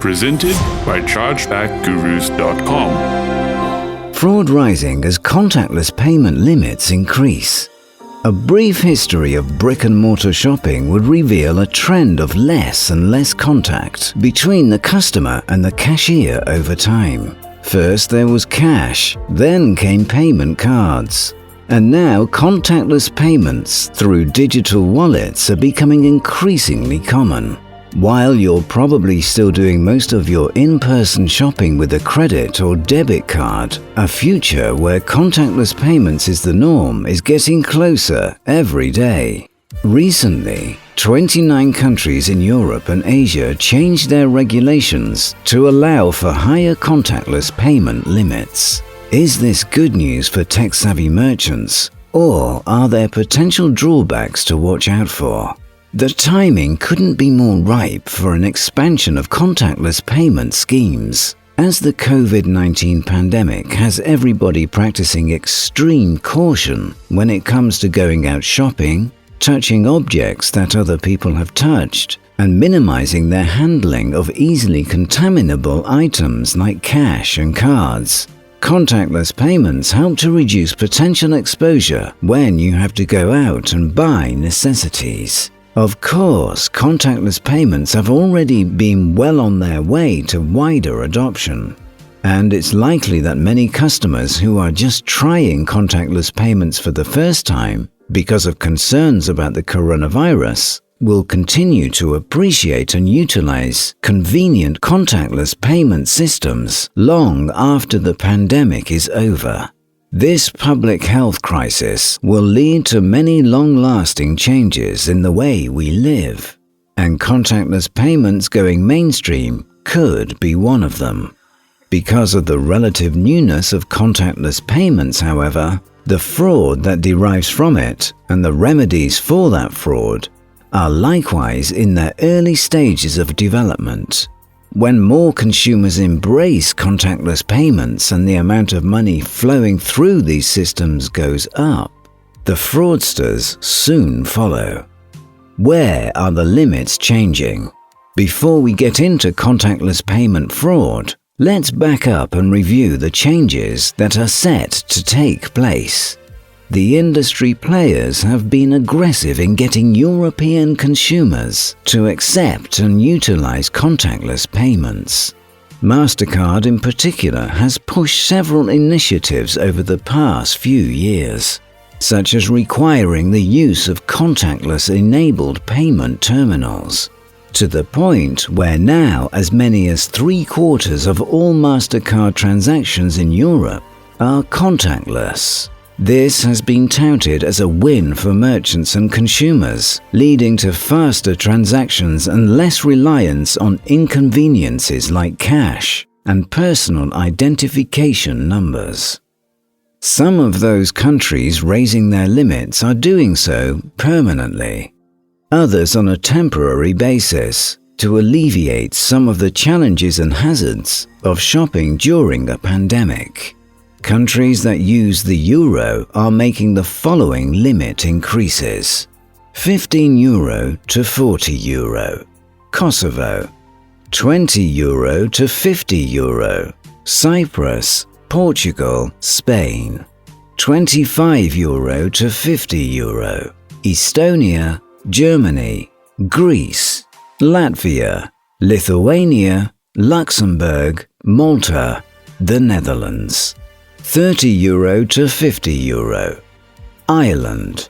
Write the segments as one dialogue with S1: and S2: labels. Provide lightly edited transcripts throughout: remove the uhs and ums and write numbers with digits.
S1: Presented by chargebackgurus.com.
S2: Fraud rising as contactless payment limits increase. A brief history of brick-and-mortar shopping would reveal a trend of less and less contact between the customer and the cashier over time. First there was cash, then came payment cards. And now contactless payments through digital wallets are becoming increasingly common. While you're probably still doing most of your in-person shopping with a credit or debit card, a future where contactless payments is the norm is getting closer every day. Recently, 29 countries in Europe and Asia changed their regulations to allow for higher contactless payment limits. Is this good news for tech-savvy merchants, or are there potential drawbacks to watch out for? The timing couldn't be more ripe for an expansion of contactless payment schemes, as the COVID-19 pandemic has everybody practicing extreme caution when it comes to going out shopping, touching objects that other people have touched, and minimizing their handling of easily contaminable items like cash and cards. Contactless payments help to reduce potential exposure when you have to go out and buy necessities. Of course, contactless payments have already been well on their way to wider adoption. And it's likely that many customers who are just trying contactless payments for the first time because of concerns about the coronavirus will continue to appreciate and utilize convenient contactless payment systems long after the pandemic is over. This public health crisis will lead to many long-lasting changes in the way we live, and contactless payments going mainstream could be one of them. Because of the relative newness of contactless payments, however, the fraud that derives from it and the remedies for that fraud are likewise in their early stages of development. When more consumers embrace contactless payments and the amount of money flowing through these systems goes up, the fraudsters soon follow. Where are the limits changing? Before we get into contactless payment fraud, let's back up and review the changes that are set to take place. The industry players have been aggressive in getting European consumers to accept and utilize contactless payments. MasterCard in particular has pushed several initiatives over the past few years, such as requiring the use of contactless-enabled payment terminals, to the point where now as many as 3/4 of all MasterCard transactions in Europe are contactless. This has been touted as a win for merchants and consumers, leading to faster transactions and less reliance on inconveniences like cash and personal identification numbers. Some of those countries raising their limits are doing so permanently, others on a temporary basis to alleviate some of the challenges and hazards of shopping during a pandemic. Countries that use the euro are making the following limit increases: €15 to €40, Kosovo, €20 to €50, Cyprus, Portugal, Spain, €25 to €50, Estonia, Germany, Greece, Latvia, Lithuania, Luxembourg, Malta, the Netherlands. €30 to €50, Ireland.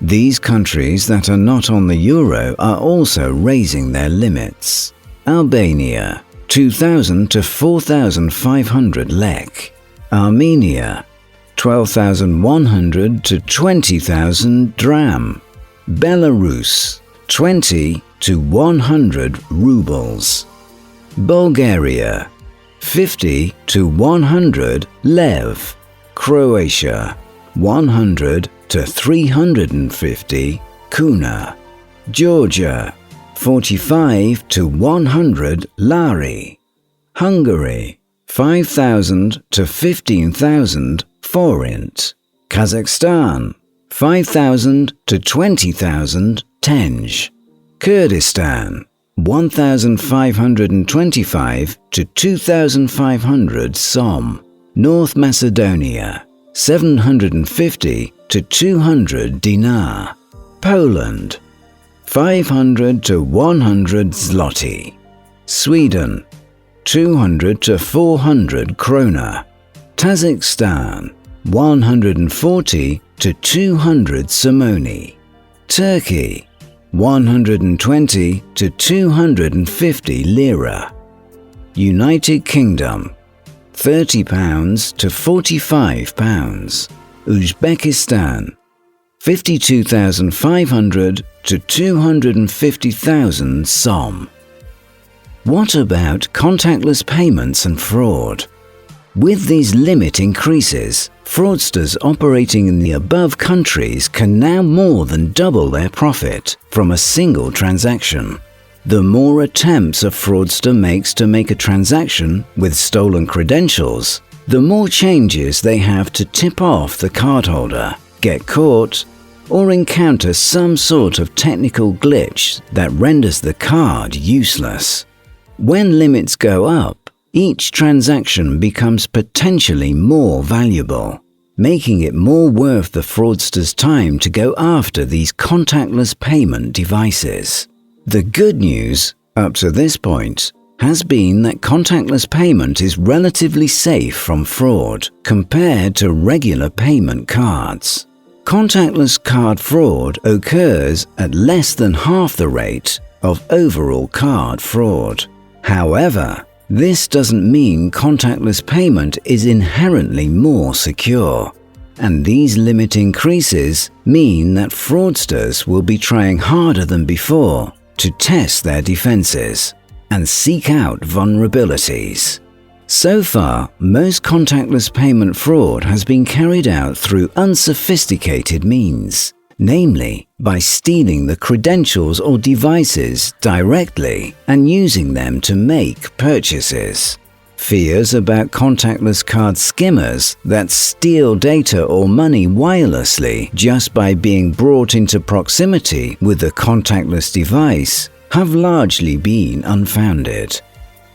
S2: These countries that are not on the euro are also raising their limits. Albania, 2,000 to 4,500 lek. Armenia, 12,100 to 20,000 dram. Belarus, 20 to 100 rubles. Bulgaria, 50 to 100 lev. Croatia, 100 to 350 kuna. Georgia, 45 to 100 lari. Hungary, 5,000 to 15,000 forint. Kazakhstan, 5,000 to 20,000 tenj. Kurdistan, 1,525 to 2,500 som. North Macedonia, 750 to 200 dinar. Poland, 500 to 100 zloty. Sweden, 200 to 400 krona. Kazakhstan, 140 to 200 simoni. Turkey, 120 to 250 lira. United Kingdom, £30 to £45. Uzbekistan, 52,500 to 250,000 som. What about contactless payments and fraud? With these limit increases, fraudsters operating in the above countries can now more than double their profit from a single transaction. The more attempts a fraudster makes to make a transaction with stolen credentials, the more changes they have to tip off the cardholder, get caught, or encounter some sort of technical glitch that renders the card useless. When limits go up, each transaction becomes potentially more valuable, making it more worth the fraudster's time to go after these contactless payment devices. The good news, up to this point, has been that contactless payment is relatively safe from fraud compared to regular payment cards. Contactless card fraud occurs at less than half the rate of overall card fraud. However, this doesn't mean contactless payment is inherently more secure, and these limit increases mean that fraudsters will be trying harder than before to test their defenses and seek out vulnerabilities. So far, most contactless payment fraud has been carried out through unsophisticated means, namely by stealing the credentials or devices directly and using them to make purchases. Fears about contactless card skimmers that steal data or money wirelessly just by being brought into proximity with the contactless device have largely been unfounded.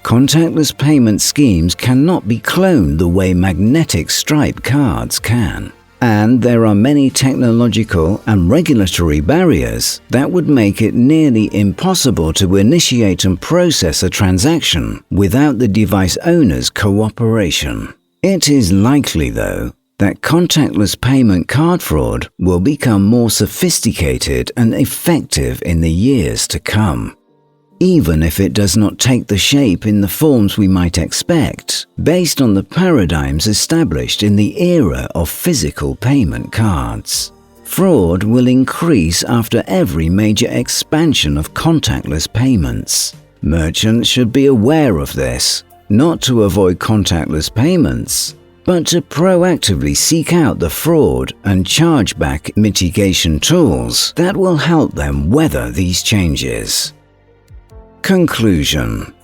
S2: Contactless payment schemes cannot be cloned the way magnetic stripe cards can, and there are many technological and regulatory barriers that would make it nearly impossible to initiate and process a transaction without the device owner's cooperation. It is likely, though, that contactless payment card fraud will become more sophisticated and effective in the years to come, even if it does not take the shape in the forms we might expect, based on the paradigms established in the era of physical payment cards. Fraud will increase after every major expansion of contactless payments. Merchants should be aware of this, not to avoid contactless payments, but to proactively seek out the fraud and chargeback mitigation tools that will help them weather these changes. Conclusion.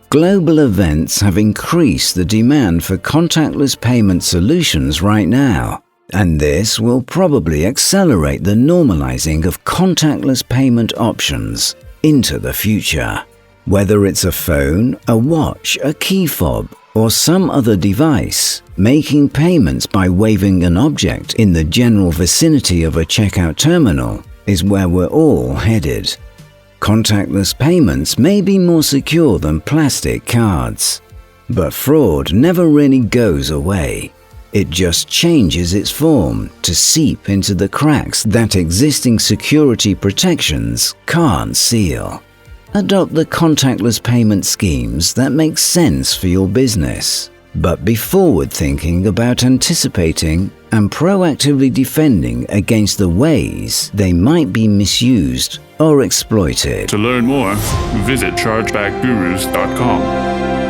S2: Global events have increased the demand for contactless payment solutions right now, and this will probably accelerate the normalizing of contactless payment options into the future. Whether it's a phone, a watch, a key fob, or some other device, making payments by waving an object in the general vicinity of a checkout terminal is where we're all headed. Contactless payments may be more secure than plastic cards, but fraud never really goes away. It just changes its form to seep into the cracks that existing security protections can't seal. Adopt the contactless payment schemes that make sense for your business, but be forward-thinking about anticipating and proactively defending against the ways they might be misused or exploited.
S1: To learn more, visit chargebackgurus.com.